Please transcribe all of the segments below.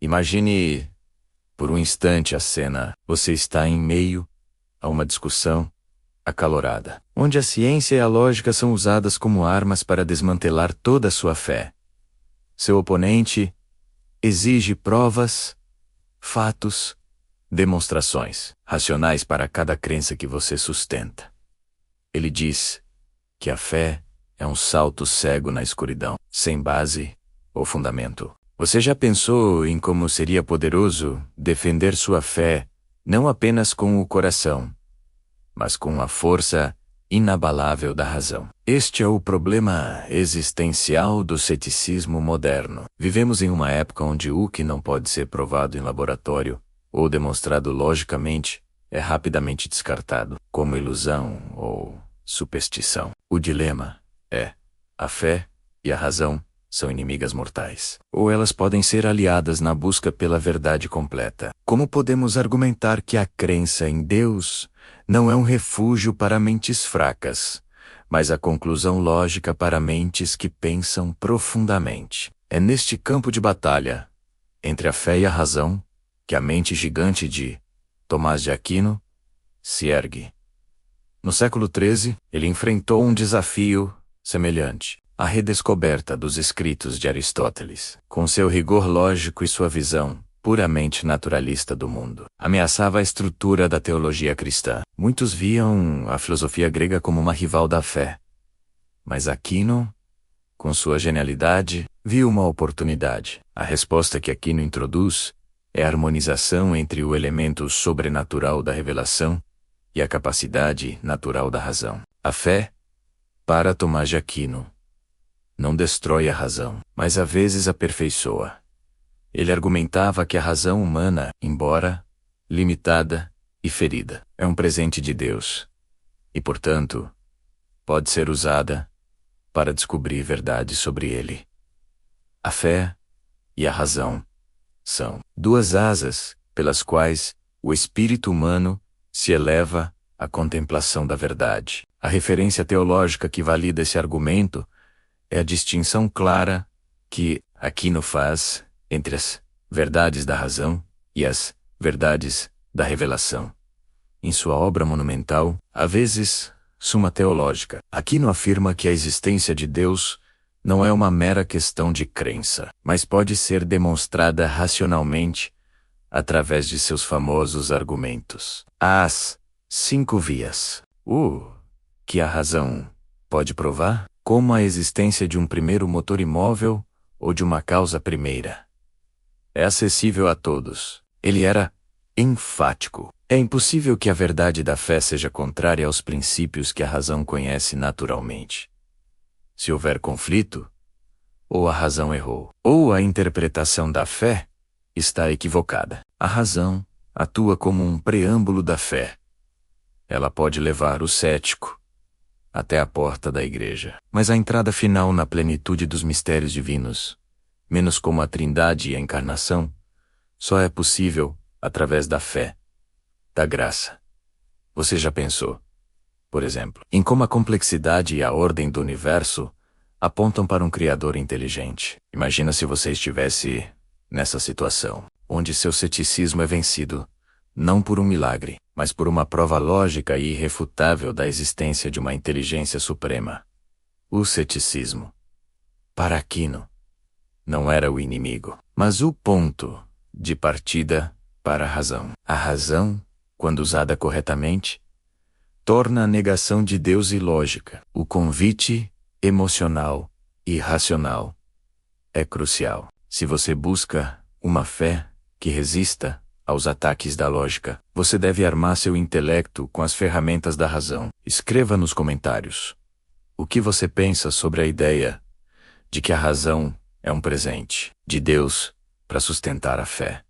Imagine por um instante a cena. Você está em meio a uma discussão acalorada, onde a ciência e a lógica são usadas como armas para desmantelar toda a sua fé. Seu oponente exige provas, fatos, demonstrações racionais para cada crença que você sustenta. Ele diz que a fé é um salto cego na escuridão, sem base ou fundamento. Você já pensou em como seria poderoso defender sua fé não apenas com o coração, mas com a força inabalável da razão? Este é o problema existencial do ceticismo moderno. Vivemos em uma época onde o que não pode ser provado em laboratório ou demonstrado logicamente é rapidamente descartado como ilusão ou superstição. O dilema é: a fé e a razão são inimigas mortais, ou elas podem ser aliadas na busca pela verdade completa. Como podemos argumentar que a crença em Deus não é um refúgio para mentes fracas, mas a conclusão lógica para mentes que pensam profundamente? É neste campo de batalha, entre a fé e a razão, que a mente gigante de Tomás de Aquino se ergue. No século XIII, ele enfrentou um desafio semelhante: a redescoberta dos escritos de Aristóteles, com seu rigor lógico e sua visão puramente naturalista do mundo, ameaçava a estrutura da teologia cristã. Muitos viam a filosofia grega como uma rival da fé, mas Aquino, com sua genialidade, viu uma oportunidade. A resposta que Aquino introduz é a harmonização entre o elemento sobrenatural da revelação e a capacidade natural da razão. A fé, para Tomás de Aquino, não destrói a razão, mas às vezes aperfeiçoa. Ele argumentava que a razão humana, embora limitada e ferida, é um presente de Deus e, portanto, pode ser usada para descobrir verdades sobre ele. A fé e a razão são duas asas pelas quais o espírito humano se eleva à contemplação da verdade. A referência teológica que valida esse argumento é a distinção clara que Aquino faz entre as verdades da razão e as verdades da revelação. Em sua obra monumental, A vezes, Suma Teológica, Aquino afirma que a existência de Deus não é uma mera questão de crença, mas pode ser demonstrada racionalmente através de seus famosos argumentos. As 5 vias. Que a razão pode provar, como a existência de um primeiro motor imóvel ou de uma causa primeira. É acessível a todos. Ele era enfático. É impossível que a verdade da fé seja contrária aos princípios que a razão conhece naturalmente. Se houver conflito, ou a razão errou, ou a interpretação da fé está equivocada. A razão atua como um preâmbulo da fé. Ela pode levar o cético até a porta da igreja. Mas a entrada final na plenitude dos mistérios divinos, menos como a Trindade e a encarnação, só é possível através da fé, da graça. Você já pensou, por exemplo, em como a complexidade e a ordem do universo apontam para um Criador inteligente? Imagina se você estivesse nessa situação, onde seu ceticismo é vencido, não por um milagre, mas por uma prova lógica e irrefutável da existência de uma inteligência suprema. O ceticismo, para Aquino, não era o inimigo, mas o ponto de partida para a razão. A razão, quando usada corretamente, torna a negação de Deus ilógica. O convite emocional e racional é crucial. Se você busca uma fé que resista aos ataques da lógica, você deve armar seu intelecto com as ferramentas da razão. Escreva nos comentários o que você pensa sobre a ideia de que a razão é um presente de Deus para sustentar a fé.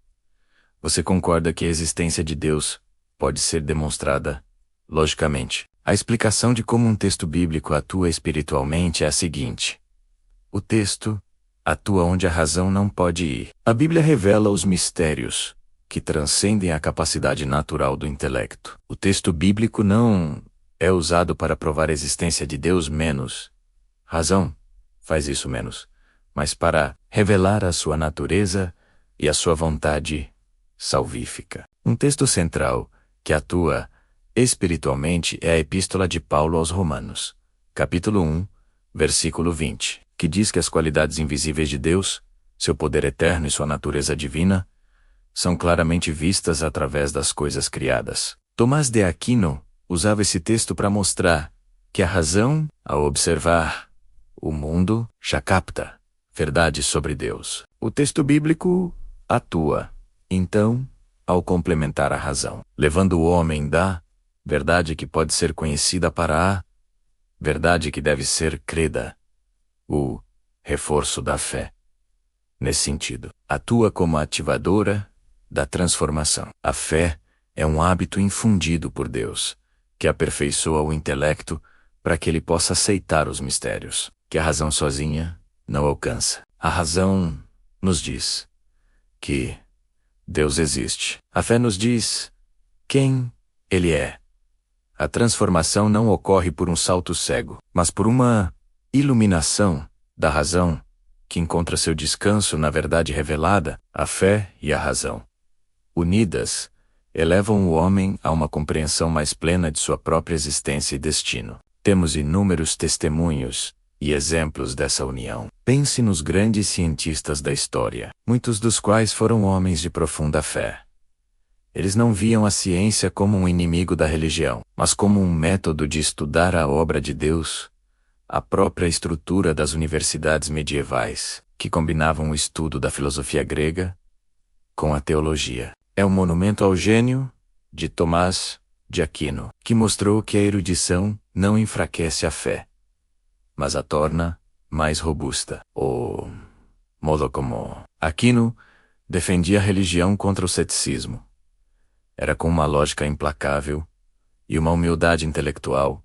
Você concorda que a existência de Deus pode ser demonstrada logicamente? A explicação de como um texto bíblico atua espiritualmente é a seguinte: o texto atua onde a razão não pode ir. A Bíblia revela os mistérios que transcendem a capacidade natural do intelecto. O texto bíblico não é usado para provar a existência de Deus menos. Razão faz isso menos, mas para revelar a sua natureza e a sua vontade salvífica. Um texto central que atua espiritualmente é a Epístola de Paulo aos Romanos, capítulo 1, versículo 20, que diz que as qualidades invisíveis de Deus, seu poder eterno e sua natureza divina, são claramente vistas através das coisas criadas. Tomás de Aquino usava esse texto para mostrar que a razão, ao observar o mundo, já capta verdades sobre Deus. O texto bíblico atua, então, ao complementar a razão, levando o homem da verdade que pode ser conhecida para a verdade que deve ser creda, o reforço da fé. Nesse sentido, atua como ativadora da transformação. A fé é um hábito infundido por Deus, que aperfeiçoa o intelecto para que ele possa aceitar os mistérios, que a razão sozinha não alcança. A razão nos diz que Deus existe. A fé nos diz quem Ele é. A transformação não ocorre por um salto cego, mas por uma iluminação da razão, que encontra seu descanso na verdade revelada. A fé e a razão, unidas, elevam o homem a uma compreensão mais plena de sua própria existência e destino. Temos inúmeros testemunhos e exemplos dessa união. Pense nos grandes cientistas da história, muitos dos quais foram homens de profunda fé. Eles não viam a ciência como um inimigo da religião, mas como um método de estudar a obra de Deus, a própria estrutura das universidades medievais, que combinavam o estudo da filosofia grega com a teologia. É um monumento ao gênio de Tomás de Aquino, que mostrou que a erudição não enfraquece a fé, mas a torna mais robusta. O modo como Aquino defendia a religião contra o ceticismo era com uma lógica implacável e uma humildade intelectual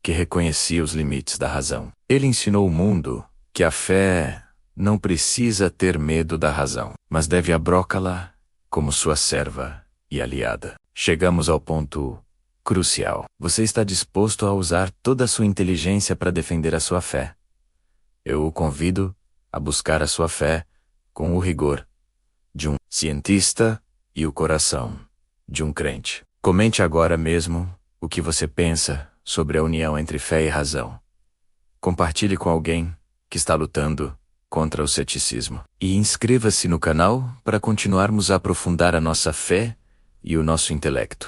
que reconhecia os limites da razão. Ele ensinou o mundo que a fé não precisa ter medo da razão, mas deve abrocá-la como sua serva e aliada. Chegamos ao ponto crucial. Você está disposto a usar toda a sua inteligência para defender a sua fé? Eu o convido a buscar a sua fé com o rigor de um cientista e o coração de um crente. Comente agora mesmo o que você pensa sobre a união entre fé e razão. Compartilhe com alguém que está lutando contra o ceticismo. E inscreva-se no canal para continuarmos a aprofundar a nossa fé e o nosso intelecto.